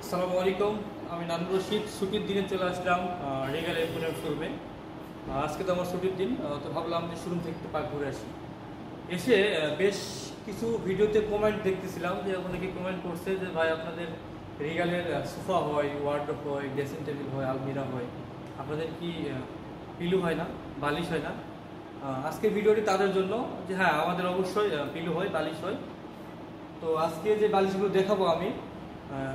আসসালামু আলাইকুম। আমি নানুর রশিদ। ছুটির দিনে চলে আসলাম রেগাল এয়ারপোর্টের শোরুমে। আজকে তো আমার ছুটির দিন, তো ভাবলাম যে শোরুম থেকে একটু পাক ঘুরে আসি। এসে বেশ কিছু ভিডিওতে কমেন্ট দেখতেছিলাম যে অনেকে কমেন্ট করছে যে ভাই আপনাদের রেগালের সোফা হয়, ওয়ার্ডরোব হয়, ড্রেসিং টেবিল হয়, আলমিরা হয়, আপনাদের কি পিলু হয় না, বালিশ হয় না? আজকের ভিডিওটি তাদের জন্য যে হ্যাঁ, আমাদের অবশ্যই পিলু হয়, বালিশ হয়। তো আজকে যে বালিশগুলো দেখাবো আমি,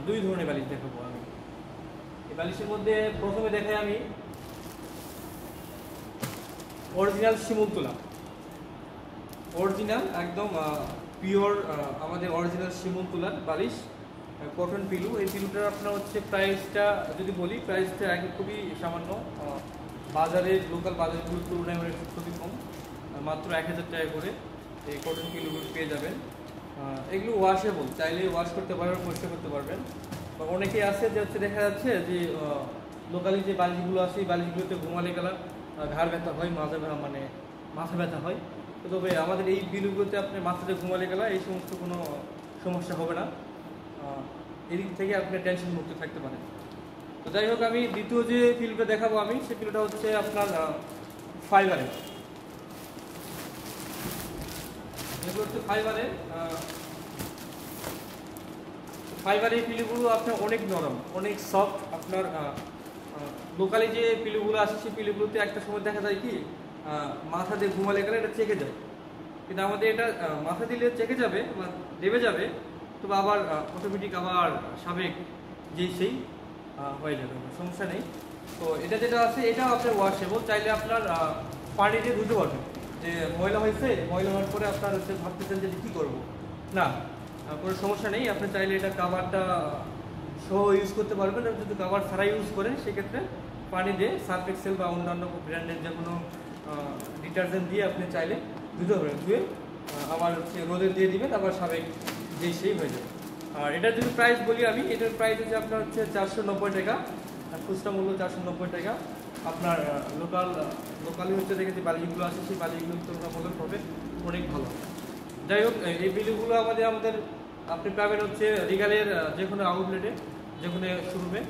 দুই ধরনের বালিশ দেখাবো আমি। এই বালিশের মধ্যে প্রথমে দেখাই আমি অরিজিনাল শিমুল তোলা, অরিজিনাল একদম পিওর আমাদের অরিজিনাল শিমুল তোলার বালিশ, কটন পিলু। এই পিলুটার আপনার হচ্ছে প্রাইসটা যদি বলি, প্রাইসটা একদম খুবই সামান্য, বাজারের লোকাল বাজারগুলোর তুলনায় খুবই কম, মাত্র 1000 টাকা করে এই কটন পিলুগুলো পেয়ে যাবেন। এগুলো ওয়াশেবল, চাইলে ওয়াশ করতে পারবেন, পরিষ্কার করতে পারবেন। অনেকেই আছে যে হচ্ছে দেখা যাচ্ছে যে লোকালি যে বালিশগুলো আছে এই বালিশগুলোতে ঘুমালে গেলা ঘাড় ব্যথা হয়, মাথা ব্যথা হয়। তো তবে আমাদের এই পিলুগুলোতে আপনি মাথাতে ঘুমালে গেলা এই সমস্ত কোনো সমস্যা হবে না, এদিক থেকে আপনি টেনশন মুক্ত থাকতে পারেন। তো যাই হোক, আমি দ্বিতীয় যে পিলুটা দেখাবো আমি, সেই পিলুটা হচ্ছে আপনার ফাইবারের। এগুলো হচ্ছে ফাইবারের। ফাইবারের পিলুগুলো আপনার অনেক নরম, অনেক সফট। আপনার লোকালি যে পিলুগুলো আসে সেই পিলুগুলোতে একটা সময় দেখা যায় কি মাথা দিয়ে ঘুমালে গেলে এটা চেকে যায়, কিন্তু আমাদের এটা মাথা দিলে চেকে যাবে বা দেবে যাবে, তবে আবার অটোমেটিক আবার সাবেক যেই সেই হয়ে যাবে, সমস্যা নেই। তো এটা যেটা আছে এটাও আপনার ওয়াশেবল, চাইলে আপনার পানি দিয়ে ধুতে পারবেন। যে ময়লা হয়েছে, ময়লা হওয়ার পরে আপনার হচ্ছে ভাবতেছেন যে কী করবো, না কোনো সমস্যা নেই। আপনি চাইলে এটা কাভারটা সহ ইউজ করতে পারবেন, এবং যদি কাভার ছাড়া ইউজ করেন সেক্ষেত্রে পানি দিয়ে সার্ফ এক্সেল বা অন্যান্য ব্র্যান্ডের যে কোনো ডিটারজেন্ট দিয়ে আপনি চাইলে ধুতে পারবেন। ধুয়ে আবার হচ্ছে রোদে দিয়ে দিবেন, আবার সাবেক যেই সেই হয়ে যাবে। আর এটার যদি প্রাইস বলি আমি, এটার প্রাইস হচ্ছে আপনার হচ্ছে 490 টাকা, খুচরা মূল্য 490 টাকা। আপনার লোকালি হচ্ছে দেখে যে বালিশগুলো আছে সেই বালিশগুলো তুলনামূলক হবে অনেক ভালো। যাই হোক, এই বিলগুলো আমাদের আপনি পাবেন হচ্ছে রিগালের যে কোনো আউটলেটে, যে কোনো শোরুমে।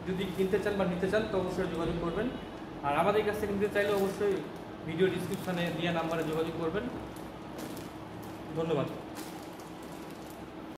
যদি কিনতে চান বা নিতে চান তো অবশ্যই যোগাযোগ করবেন। আর আমাদের কাছ থেকে নিতে চাইলে অবশ্যই ভিডিও ডিসক্রিপশানে দেওয়া নাম্বারে যোগাযোগ করবেন। ধন্যবাদ।